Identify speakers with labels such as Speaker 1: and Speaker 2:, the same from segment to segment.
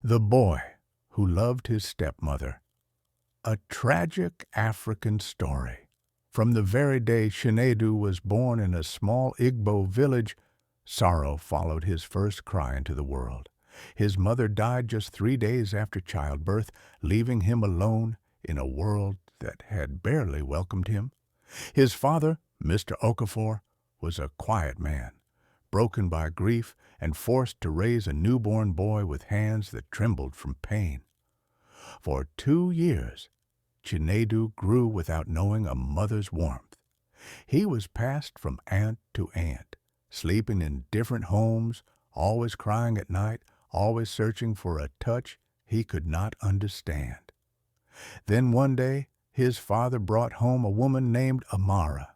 Speaker 1: The Boy Who Loved His Stepmother. A tragic African story. From the very day Chinedu was born in a small Igbo village, sorrow followed his first cry into the world. His mother died just 3 days after childbirth, leaving him alone in a world that had barely welcomed him. His father, Mr. Okafor, was a quiet man, broken by grief and forced to raise a newborn boy with hands that trembled from pain. For 2 years, Chinedu grew without knowing a mother's warmth. He was passed from aunt to aunt, sleeping in different homes, always crying at night, always searching for a touch he could not understand. Then one day, his father brought home a woman named Amara.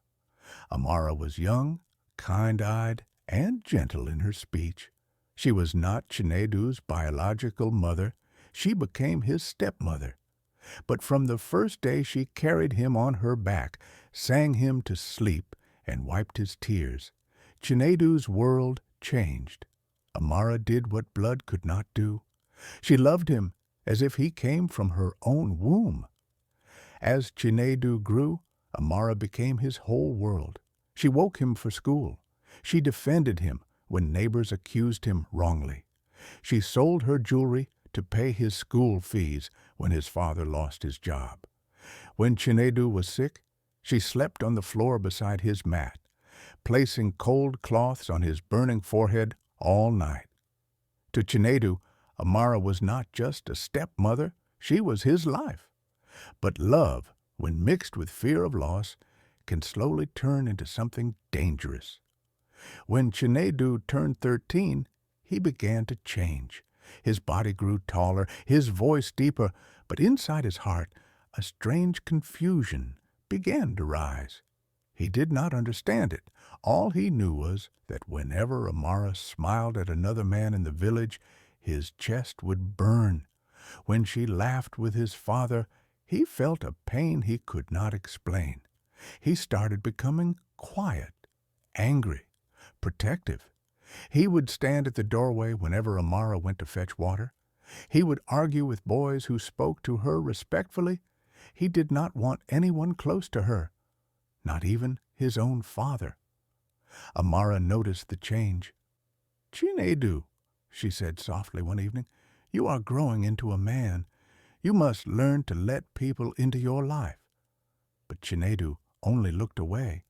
Speaker 1: Amara was young, kind-eyed, and gentle in her speech. She was not Chinedu's biological mother. She became his stepmother. But from the first day she carried him on her back, sang him to sleep, and wiped his tears. Chinedu's world changed. Amara did what blood could not do. She loved him as if he came from her own womb. As Chinedu grew, Amara became his whole world. She woke him for school. She defended him when neighbors accused him wrongly. She sold her jewelry to pay his school fees when his father lost his job. When Chinedu was sick, she slept on the floor beside his mat, placing cold cloths on his burning forehead all night. To Chinedu, Amara was not just a stepmother, she was his life. But love, when mixed with fear of loss, can slowly turn into something dangerous. When Chinedu turned 13, he began to change. His body grew taller, his voice deeper, but inside his heart a strange confusion began to rise. He did not understand it. All he knew was that whenever Amara smiled at another man in the village, his chest would burn. When she laughed with his father, he felt a pain he could not explain. He started becoming quiet, angry, protective. He would stand at the doorway whenever Amara went to fetch water. He would argue with boys who spoke to her respectfully. He did not want anyone close to her, not even his own father. Amara noticed the change. "Chinedu," she said softly one evening, "you are growing into a man. You must learn to let people into your life." But Chinedu only looked away,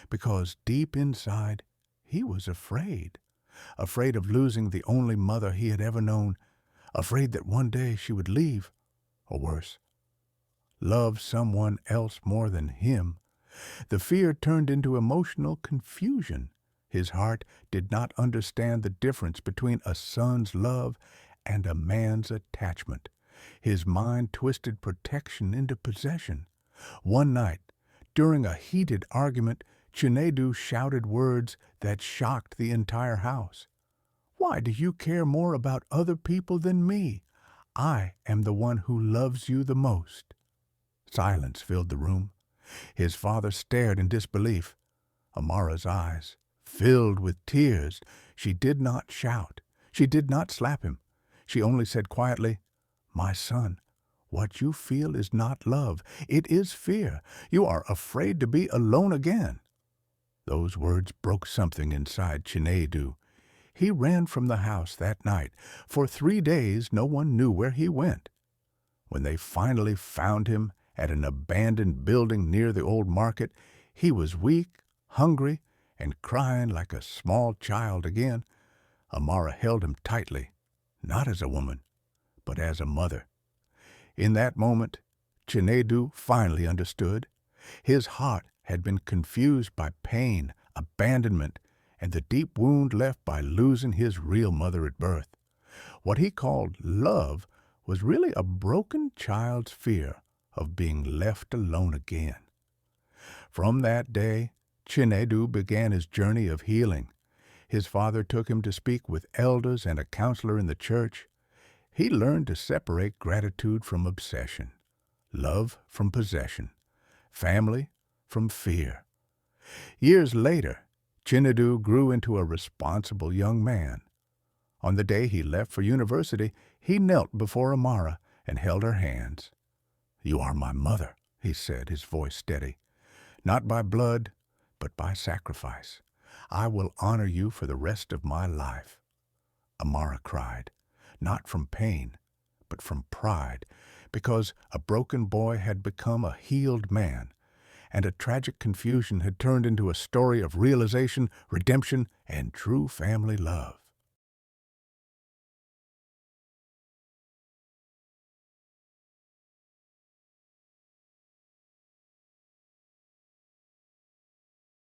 Speaker 1: because deep inside he was afraid. Afraid of losing the only mother he had ever known, afraid that one day she would leave, or worse, love someone else more than him. The fear turned into emotional confusion. His heart did not understand the difference between a son's love and a man's attachment. His mind twisted protection into possession. One night, during a heated argument, Chinedu shouted words that shocked the entire house. "Why do you care more about other people than me? I am the one who loves you the most." Silence filled the room. His father stared in disbelief. Amara's eyes filled with tears. She did not shout. She did not slap him. She only said quietly, "My son, what you feel is not love. It is fear. You are afraid to be alone again." Those words broke something inside Chinedu. He ran from the house that night. For 3 days no one knew where he went. When they finally found him at an abandoned building near the old market, he was weak, hungry, and crying like a small child again. Amara held him tightly, not as a woman, but as a mother. In that moment, Chinedu finally understood. His heart had been confused by pain, abandonment, and the deep wound left by losing his real mother at birth. What he called love was really a broken child's fear of being left alone again. From that day, Chinedu began his journey of healing. His father took him to speak with elders and a counselor in the church. He learned to separate gratitude from obsession, love from possession, family from fear. Years later, Chinedu grew into a responsible young man. On the day he left for university, He knelt before Amara and held her hands. "You are my mother," he said, his voice steady. "Not by blood, but by sacrifice. I will honor you for the rest of my life." Amara cried, not from pain, but from pride, because a broken boy had become a healed man, and a tragic confusion had turned into a story of realization, redemption, and true family love.